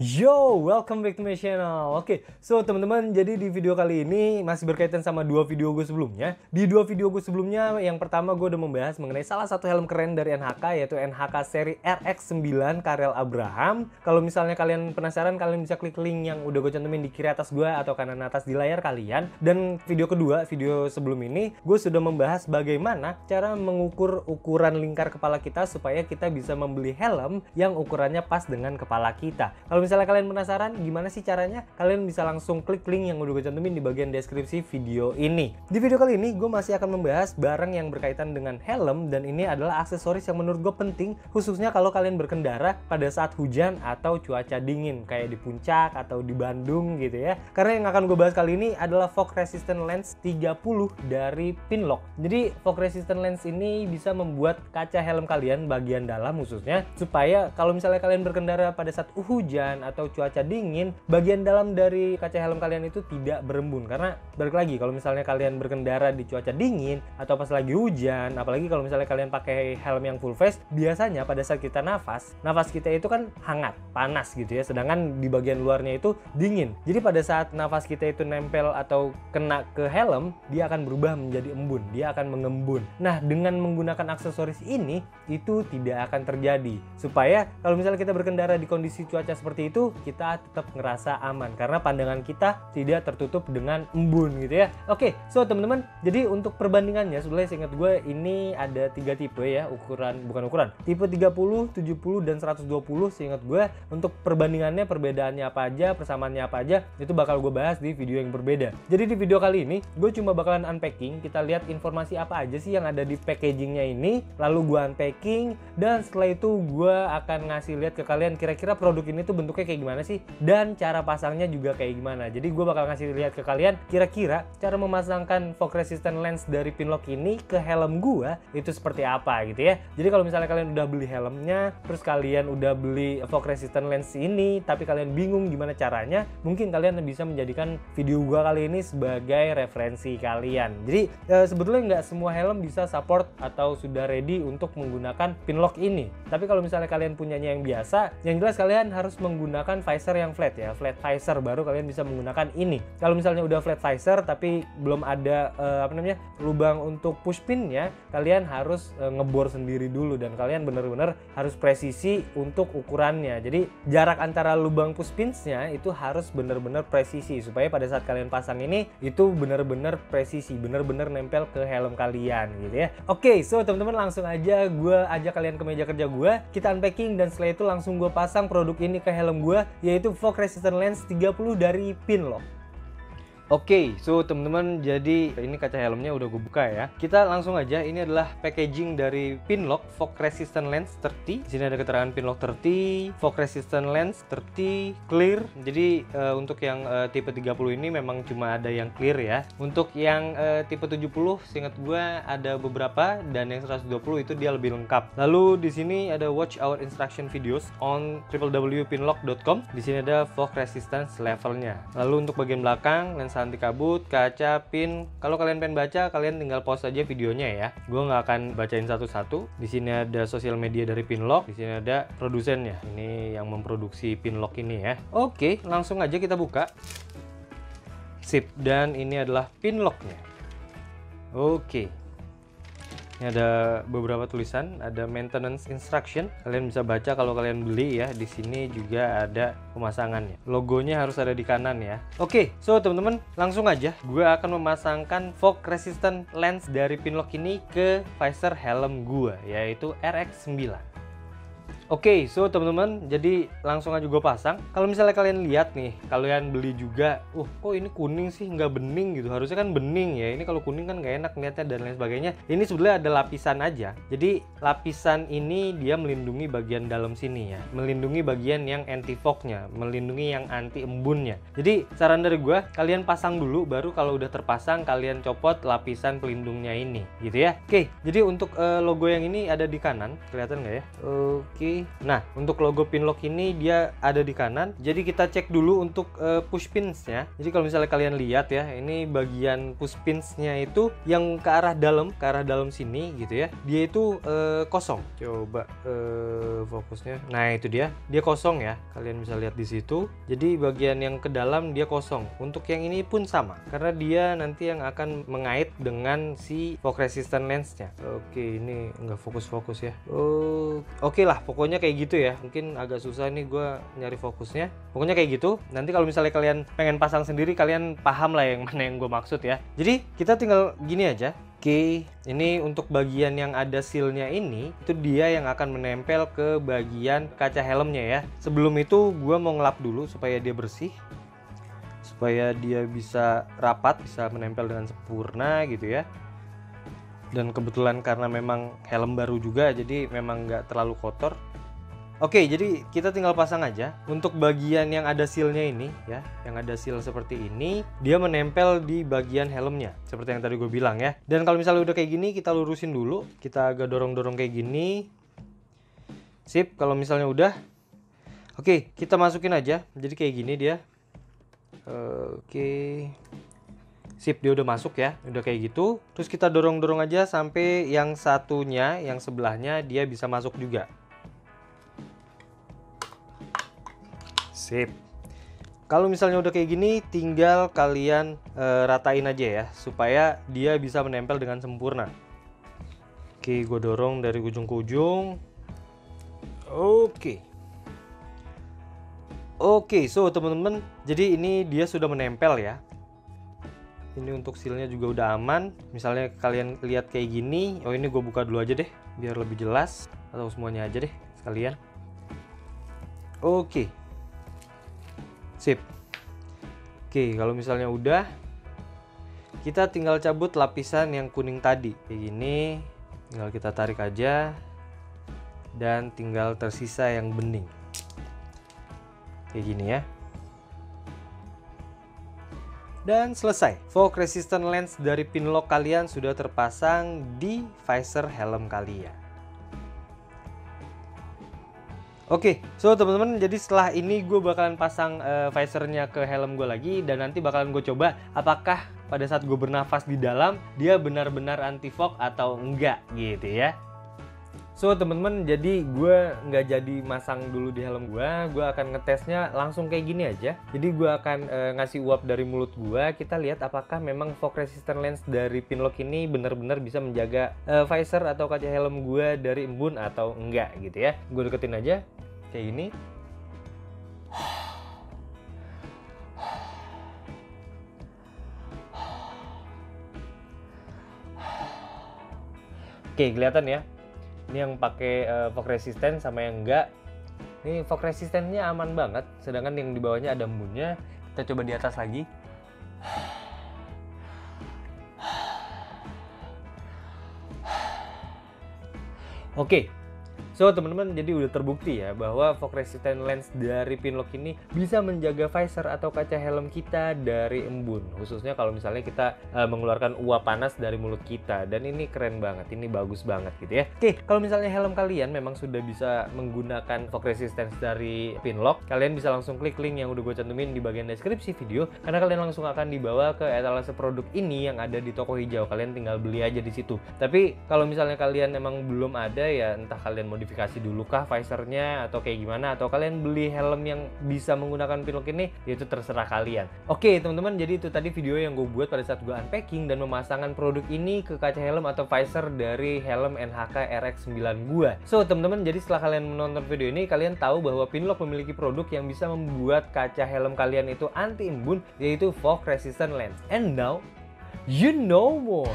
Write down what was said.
Yo, welcome back to my channel. Oke, so teman-teman, jadi di video kali ini masih berkaitan sama dua video gue sebelumnya. Di dua video gue sebelumnya, yang pertama gue udah membahas mengenai salah satu helm keren dari NHK, yaitu NHK seri RX9 Karel Abraham. Kalau misalnya kalian penasaran, kalian bisa klik link yang udah gue cantumin di kiri atas gue atau kanan atas di layar kalian. Dan video kedua, video sebelum ini, gue sudah membahas bagaimana cara mengukur ukuran lingkar kepala kita supaya kita bisa membeli helm yang ukurannya pas dengan kepala kita. Kalau misalnya kalian penasaran gimana sih caranya, kalian bisa langsung klik link yang udah gue cantumin di bagian deskripsi video ini. Di video kali ini gue masih akan membahas barang yang berkaitan dengan helm, dan ini adalah aksesoris yang menurut gue penting, khususnya kalau kalian berkendara pada saat hujan atau cuaca dingin kayak di puncak atau di Bandung gitu ya. Karena yang akan gue bahas kali ini adalah fog resistant lens 30 dari Pinlock. Jadi fog resistant lens ini bisa membuat kaca helm kalian bagian dalam khususnya, supaya kalau misalnya kalian berkendara pada saat hujan atau cuaca dingin, bagian dalam dari kaca helm kalian itu tidak berembun. Karena balik lagi, kalau misalnya kalian berkendara di cuaca dingin atau pas lagi hujan, apalagi kalau misalnya kalian pakai helm yang full face, biasanya pada saat kita nafas kita itu kan hangat, panas gitu ya, sedangkan di bagian luarnya itu dingin. Jadi pada saat nafas kita itu nempel atau kena ke helm, dia akan berubah menjadi embun, dia akan mengembun. Nah, dengan menggunakan aksesoris ini, itu tidak akan terjadi. Supaya kalau misalnya kita berkendara di kondisi cuaca seperti itu, kita tetap ngerasa aman karena pandangan kita tidak tertutup dengan embun gitu ya. Oke, so teman-teman, jadi untuk perbandingannya sebenarnya seingat gue ini ada 3 tipe ya, tipe 30, 70 dan 120 seingat gue. Untuk perbandingannya, perbedaannya apa aja, persamaannya apa aja, itu bakal gue bahas di video yang berbeda. Jadi di video kali ini gue cuma bakalan unpacking, kita lihat informasi apa aja sih yang ada di packagingnya ini, lalu gue unpacking, dan setelah itu gue akan ngasih lihat ke kalian kira-kira produk ini tuh bentuknya kayak gimana sih, dan cara pasangnya juga kayak gimana. Jadi gue bakal ngasih lihat ke kalian kira-kira cara memasangkan fog resistant lens dari Pinlock ini ke helm gue itu seperti apa gitu ya. Jadi kalau misalnya kalian udah beli helmnya, terus kalian udah beli fog resistant lens ini, tapi kalian bingung gimana caranya, mungkin kalian bisa menjadikan video gue kali ini sebagai referensi kalian. Jadi sebetulnya nggak semua helm bisa support atau sudah ready untuk menggunakan Pinlock ini. Tapi kalau misalnya kalian punyanya yang biasa, yang jelas kalian harus menggunakan visor yang flat ya, flat visor, baru kalian bisa menggunakan ini. Kalau misalnya udah flat visor tapi belum ada lubang untuk push pinnya, kalian harus ngebor sendiri dulu, dan kalian bener-bener harus presisi untuk ukurannya. Jadi jarak antara lubang push pinsnya itu harus bener-bener presisi supaya pada saat kalian pasang ini itu bener-bener presisi, bener-bener nempel ke helm kalian gitu ya. Oke, so teman-teman, langsung aja gue ajak kalian ke meja kerja gue, kita unpacking, dan setelah itu langsung gue pasang produk ini ke helm gue, yaitu fog resistant lens 30 dari Pinlock. Oke, so teman-teman, jadi ini kaca helmnya udah gue buka ya. Kita langsung aja, ini adalah packaging dari Pinlock Fog Resistant Lens 30. Di sini ada keterangan Pinlock 30, Fog Resistant Lens 30, clear. Jadi untuk yang tipe 30 ini memang cuma ada yang clear ya. Untuk yang tipe 70, seingat gue ada beberapa, dan yang 120 itu dia lebih lengkap. Lalu di sini ada watch our instruction videos on www.pinlock.com. Di sini ada fog resistance levelnya. Lalu untuk bagian belakang, lensa anti kabut, kaca, pin. Kalau kalian pengen baca, kalian tinggal pause aja videonya ya. Gue nggak akan bacain satu-satu. Di sini ada sosial media dari Pinlock. Di sini ada produsennya. Ini yang memproduksi Pinlock ini ya. Oke, langsung aja kita buka. Sip, dan ini adalah Pinlocknya. Oke. Ini ada beberapa tulisan, ada maintenance instruction. Kalian bisa baca kalau kalian beli ya. Di sini juga ada pemasangannya. Logonya harus ada di kanan ya. Oke, so teman-teman, langsung aja gue akan memasangkan fog resistant lens dari Pinlock ini ke visor helm gue, yaitu RX9. Oke, so teman-teman, jadi langsung aja gue pasang. Kalau misalnya kalian lihat nih, kalian beli juga, kok ini kuning sih, nggak bening gitu. Harusnya kan bening ya. Ini kalau kuning kan nggak enak lihatnya dan lain sebagainya. Ini sebenarnya ada lapisan aja. Jadi lapisan ini dia melindungi bagian dalam sini ya, melindungi bagian yang anti fognya, melindungi yang anti embunnya. Jadi saran dari gue, kalian pasang dulu, baru kalau udah terpasang kalian copot lapisan pelindungnya ini, gitu ya. Oke, jadi untuk logo yang ini ada di kanan, kelihatan nggak ya? Oke. kiri. Nah, untuk logo Pinlock ini dia ada di kanan. Jadi kita cek dulu untuk push pinsnya. Jadi kalau misalnya kalian lihat ya, ini bagian push pinsnya itu yang ke arah dalam sini gitu ya. Dia itu kosong. Coba fokusnya. Nah, itu dia kosong ya. Kalian bisa lihat di situ. Jadi bagian yang ke dalam dia kosong. Untuk yang ini pun sama, karena dia nanti yang akan mengait dengan si fog resistant lensnya. Oke, ini nggak fokus ya. Oke lah, pokoknya kayak gitu ya. Mungkin agak susah nih gue nyari fokusnya. Pokoknya kayak gitu. Nanti kalau misalnya kalian pengen pasang sendiri, kalian paham lah yang mana yang gue maksud ya. Jadi kita tinggal gini aja. Oke, ini untuk bagian yang ada sealnya ini, itu dia yang akan menempel ke bagian kaca helmnya ya. Sebelum itu gue mau ngelap dulu supaya dia bersih, supaya dia bisa rapat, bisa menempel dengan sempurna gitu ya. Dan kebetulan karena memang helm baru juga, jadi memang nggak terlalu kotor. Oke, jadi kita tinggal pasang aja. Untuk bagian yang ada sealnya ini ya, yang ada seal seperti ini, dia menempel di bagian helmnya seperti yang tadi gue bilang ya. Dan kalau misalnya udah kayak gini, kita lurusin dulu. Kita agak dorong-dorong kayak gini. Sip, kalau misalnya udah. Oke, kita masukin aja. Jadi kayak gini dia. Oke. Sip, dia udah masuk ya. Udah kayak gitu. Terus kita dorong-dorong aja sampai yang satunya, yang sebelahnya dia bisa masuk juga. Sip. Kalau misalnya udah kayak gini, tinggal kalian ratain aja ya, supaya dia bisa menempel dengan sempurna. Oke, gue dorong dari ujung ke ujung. Oke, so teman-teman, jadi ini dia sudah menempel ya. Ini untuk sealnya juga udah aman. Misalnya kalian lihat kayak gini, ini gue buka dulu aja deh, biar lebih jelas. Atau semuanya aja deh, sekalian. Oke. Sip. Oke, kalau misalnya udah, kita tinggal cabut lapisan yang kuning tadi. Kayak gini, tinggal kita tarik aja. Dan tinggal tersisa yang bening. Kayak gini ya. Dan selesai. Fog resistant lens dari Pinlock kalian sudah terpasang di visor helm kalian. Oke, so teman-teman, jadi setelah ini gue bakalan pasang visornya ke helm gue lagi, dan nanti bakalan gue coba apakah pada saat gue bernafas di dalam dia benar-benar anti fog atau enggak gitu ya. So teman-teman, jadi gue nggak jadi masang dulu di helm gue akan ngetesnya langsung kayak gini aja. Jadi gue akan ngasih uap dari mulut gue, kita lihat apakah memang fog resistant lens dari Pinlock ini benar-benar bisa menjaga visor atau kaca helm gue dari embun atau enggak gitu ya. Gue deketin aja kayak gini. Oke, kelihatan ya. Ini yang pakai fog resistant sama yang enggak. Ini fog resistantnya aman banget, sedangkan yang di bawahnya ada embunnya. Kita coba di atas lagi. Oke. So teman-teman, jadi udah terbukti ya bahwa fog resistant lens dari Pinlock ini bisa menjaga visor atau kaca helm kita dari embun, khususnya kalau misalnya kita mengeluarkan uap panas dari mulut kita. Dan ini keren banget, ini bagus banget gitu ya. Oke, kalau misalnya helm kalian memang sudah bisa menggunakan fog resistance dari Pinlock, kalian bisa langsung klik link yang udah gue cantumin di bagian deskripsi video, karena kalian langsung akan dibawa ke etalase produk ini yang ada di toko hijau. Kalian tinggal beli aja di situ. Tapi kalau misalnya kalian emang belum ada, ya entah kalian modifikasi dulu kah visornya atau kayak gimana, atau kalian beli helm yang bisa menggunakan Pinlock ini, itu terserah kalian. Oke teman-teman, jadi itu tadi video yang gue buat pada saat gue unpacking dan memasangkan produk ini ke kaca helm atau visor dari helm NHK RX9 gue. So teman-teman, jadi setelah kalian menonton video ini, kalian tahu bahwa Pinlock memiliki produk yang bisa membuat kaca helm kalian itu anti embun, yaitu fog resistant lens. And now you know more.